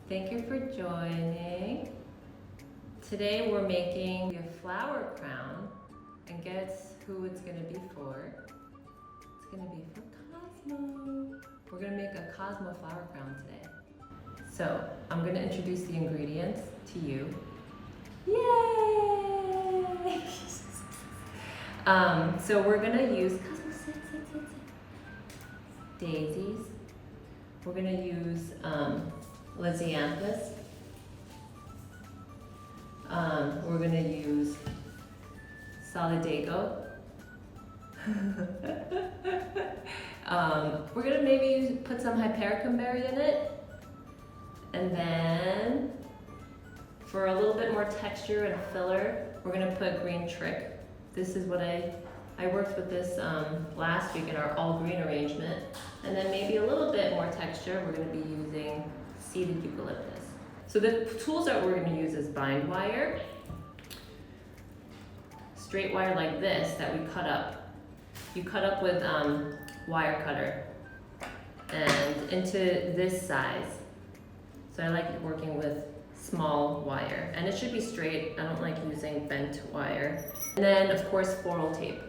Thank you for joining. Today we're making a flower crown, and guess who it's gonna be for? It's gonna be for Cosmo. We're gonna make a Cosmo flower crown today. So I'm gonna introduce the ingredients to you. Yay! So we're gonna use Cosmo, daisies. We're gonna use Lisianthus. We're gonna use Solidago. We're gonna maybe put some Hypericum berry in it. And then for a little bit more texture and filler, we're gonna put green trick. This is what I worked with this last week in our all green arrangement. And then maybe a little bit more texture, we're gonna be using seeded eucalyptus. So the tools that we're gonna use is bind wire, straight wire like this that we cut up. You cut up with wire cutter and into this size. So I like working with small wire, and it should be straight. I don't like using bent wire. And then of course floral tape.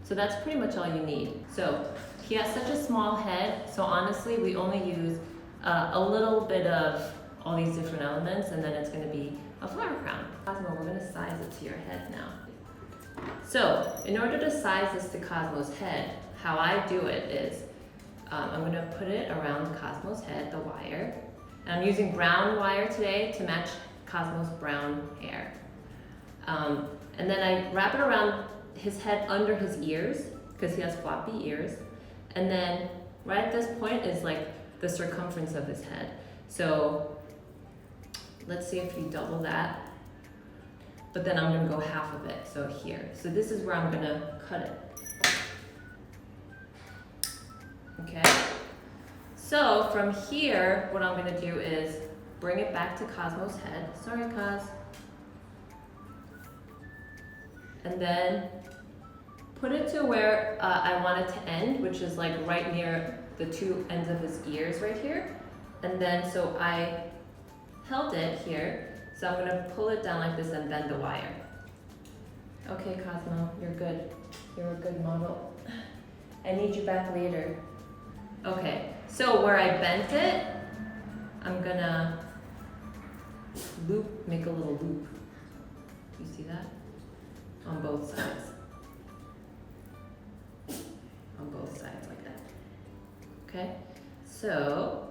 So that's pretty much all you need. So he has such a small head, so honestly we only use a little bit of all these different elements, and then it's gonna be a flower crown. Cosmo, we're gonna size it to your head now. So in order to size this to Cosmo's head, how I do it is I'm gonna put it around Cosmo's head, the wire. And I'm using brown wire today to match Cosmo's brown hair. And then I wrap it around his head under his ears, because he has floppy ears. And then right at this point is like the circumference of his head. So let's see if you double that. But then I'm gonna go half of it, so here. So this is where I'm gonna cut it. Okay? So from here, what I'm gonna do is bring it back to Cosmo's head. Sorry, Cos. And then put it to where I want it to end, which is like right near the two ends of his ears right here. And then so I held it here. So I'm gonna pull it down like this and bend the wire. Okay, Cosmo, you're good. You're a good model. I need you back later. Okay, so where I bent it, I'm gonna make a little loop. You see that? On both sides. On both sides like that. Okay, so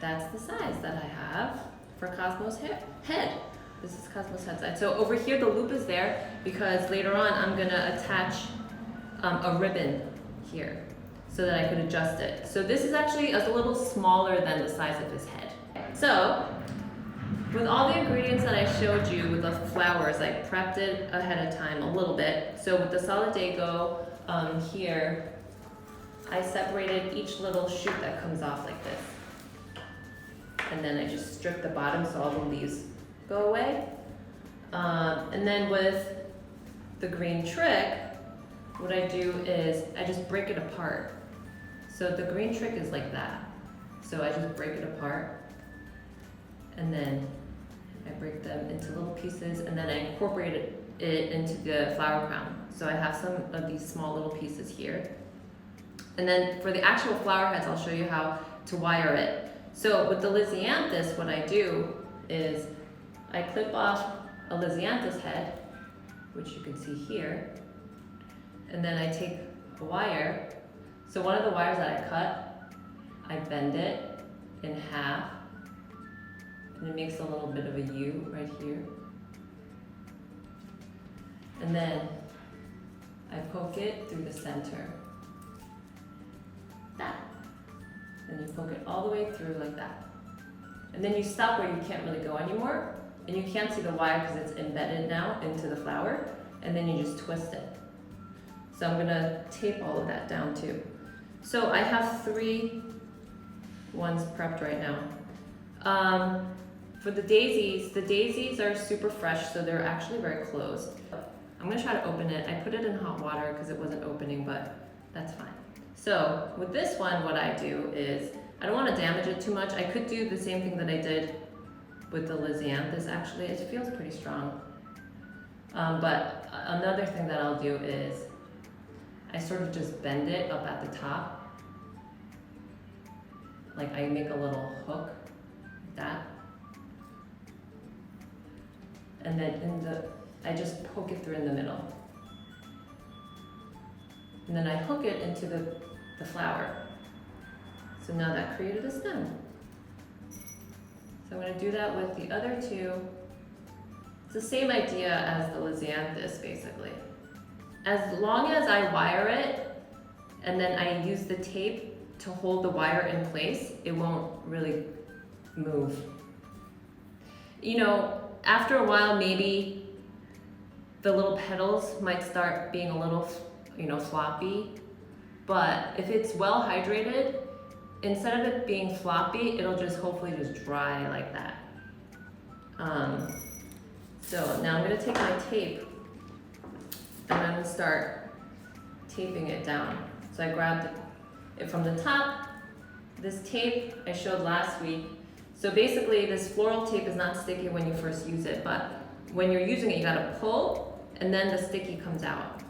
that's the size that I have for Cosmo's head. This is Cosmo's head side. So over here the loop is there because later on I'm gonna attach a ribbon here so that I could adjust it. So this is actually a little smaller than the size of his head. So with all the ingredients that I showed you with the flowers, I prepped it ahead of time a little bit. So with the Solidago here, I separated each little shoot that comes off like this. And then I just strip the bottom so all the leaves go away. And then with the green trick, what I do is I just break it apart. So the green trick is like that. So I just break it apart, and then I break them into little pieces, and then I incorporate it into the flower crown. So I have some of these small little pieces here. And then for the actual flower heads, I'll show you how to wire it. So with the Lisianthus, what I do is I clip off a Lisianthus head, which you can see here, and then I take a wire. So one of the wires that I cut, I bend it in half, and it makes a little bit of a U right here. And then I poke it through the center. That. And you poke it all the way through like that. And then you stop where you can't really go anymore, and you can't see the wire because it's embedded now into the flower, and then you just twist it. So I'm gonna tape all of that down too. So I have 3 ones prepped right now. For the daisies are super fresh, so they're actually very closed. I'm gonna try to open it. I put it in hot water because it wasn't opening, but that's fine. So with this one, what I do is I don't want to damage it too much. I could do the same thing that I did with the Lisianthus actually. It feels pretty strong. But another thing that I'll do is I sort of just bend it up at the top. Like I make a little hook like that. And then I just poke it through in the middle. And then I hook it into the flower. So now that created a stem. So I'm gonna do that with the other two. It's the same idea as the Lisianthus, basically. As long as I wire it, and then I use the tape to hold the wire in place, it won't really move. You know, after a while, maybe the little petals might start being a little, floppy. But if it's well hydrated, instead of it being floppy, it'll just hopefully just dry like that. So now I'm gonna take my tape and I'm gonna start taping it down. So I grabbed it from the top. This tape I showed last week. So basically this floral tape is not sticky when you first use it, but when you're using it, you gotta pull and then the sticky comes out.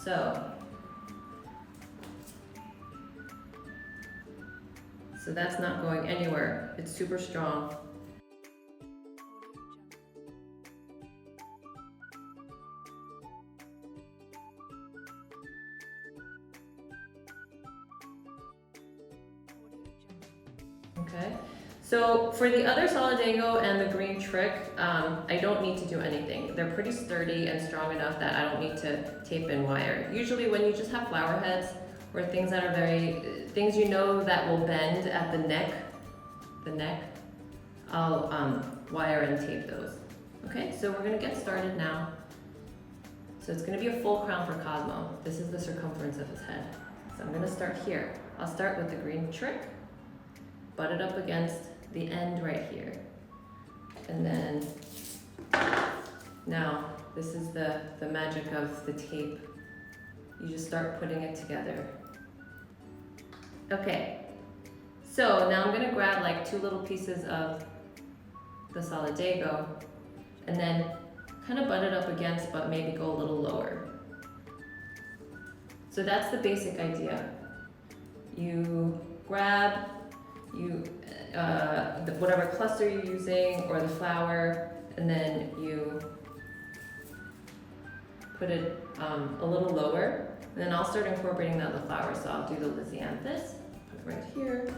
So that's not going anywhere. It's super strong. Okay, so for the other Solidago and the green trick, I don't need to do anything. They're pretty sturdy and strong enough that I don't need to tape in wire. Usually when you just have flower heads or things that are things that will bend at the neck, I'll wire and tape those. Okay, so we're gonna get started now. So it's gonna be a full crown for Cosmo. This is the circumference of his head. So I'm gonna start here. I'll start with the green trick, butt it up against the end right here. And then, now, this is the magic of the tape. You just start putting it together. Okay, so now I'm gonna grab like 2 little pieces of the Solidago and then kind of butt it up against, but maybe go a little lower. So that's the basic idea. You grab whatever cluster you're using or the flower, and then you put it a little lower, and then I'll start incorporating that in the flower. So I'll do the Lisianthus, put it right here.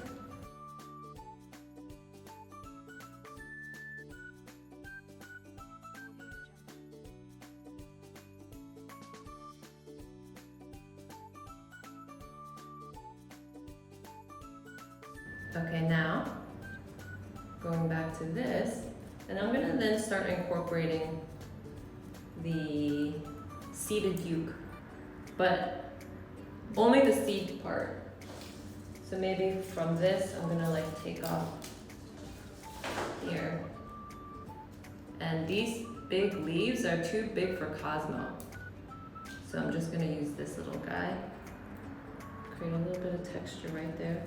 Okay, now going back to this, and I'm gonna then start incorporating the seeded euc, but only the seed part. So maybe from this, I'm gonna like take off here. And these big leaves are too big for Cosmo. So I'm just gonna use this little guy, create a little bit of texture right there.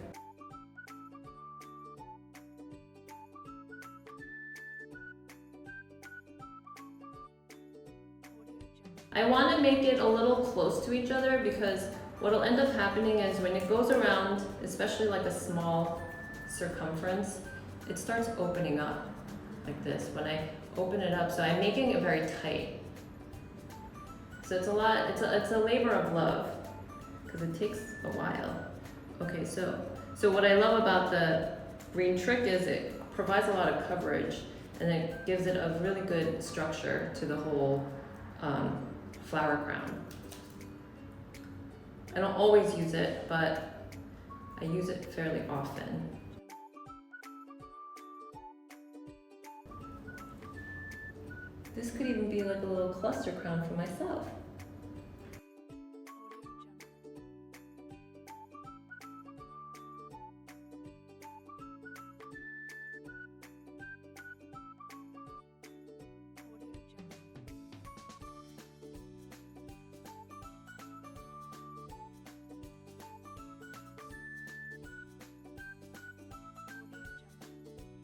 I want to make it a little close to each other because what'll end up happening is when it goes around, especially like a small circumference, it starts opening up like this. When I open it up, so I'm making it very tight. So it's a labor of love because it takes a while. Okay, so what I love about the green trick is it provides a lot of coverage and it gives it a really good structure to the whole flower crown. I don't always use it, but I use it fairly often. This could even be like a little cluster crown for myself.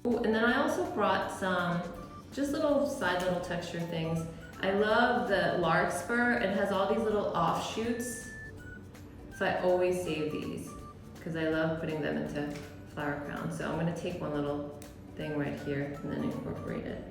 Ooh, and then I also brought some just little texture things. I love the larkspur. It has all these little offshoots. So I always save these because I love putting them into flower crowns. So I'm gonna take one little thing right here and then incorporate it.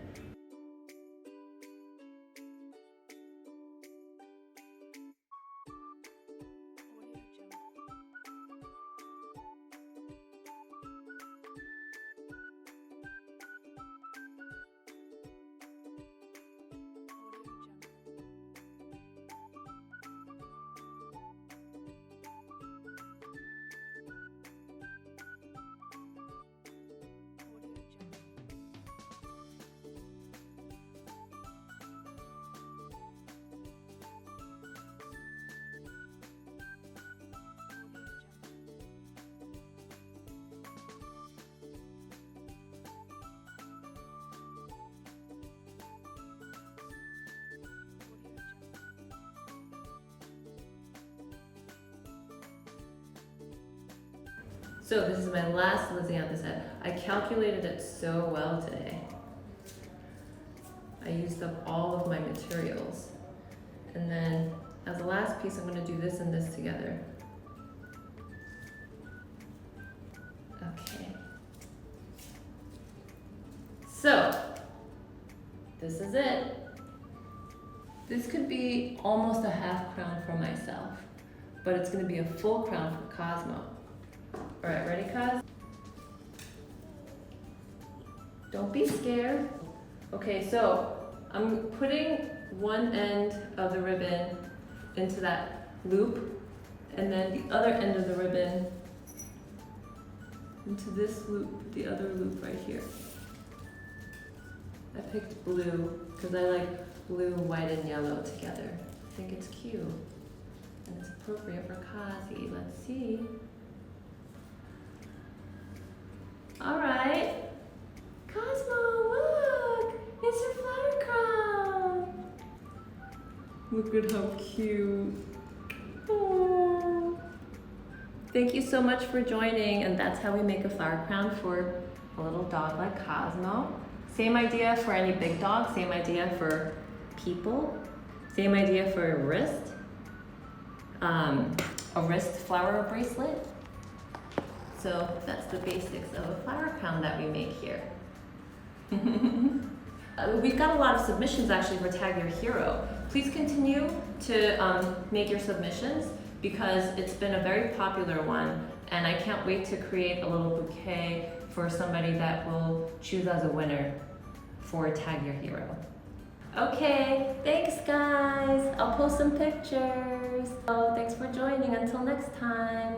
So this is my last Lisianthus head. I calculated it so well today. I used up all of my materials. And then as the last piece, I'm gonna do this and this together. Okay. So, this is it. This could be almost a half crown for myself, but it's gonna be a full crown for Cosmo. All right, ready, Cos? Don't be scared. Okay, so I'm putting one end of the ribbon into that loop, and then the other end of the ribbon into this loop, the other loop right here. I picked blue because I like blue, white, and yellow together. I think it's cute, and it's appropriate for Kazi. Let's see. All right, Cosmo, look, it's your flower crown. Look at how cute. Oh. Thank you so much for joining, and that's how we make a flower crown for a little dog like Cosmo. Same idea for any big dog, same idea for people, same idea for a wrist flower bracelet. So that's the basics of a flower crown that we make here. We've got a lot of submissions actually for Tag Your Hero. Please continue to make your submissions because it's been a very popular one, and I can't wait to create a little bouquet for somebody that will choose as a winner for Tag Your Hero. Okay, thanks guys. I'll post some pictures. So thanks for joining. Until next time.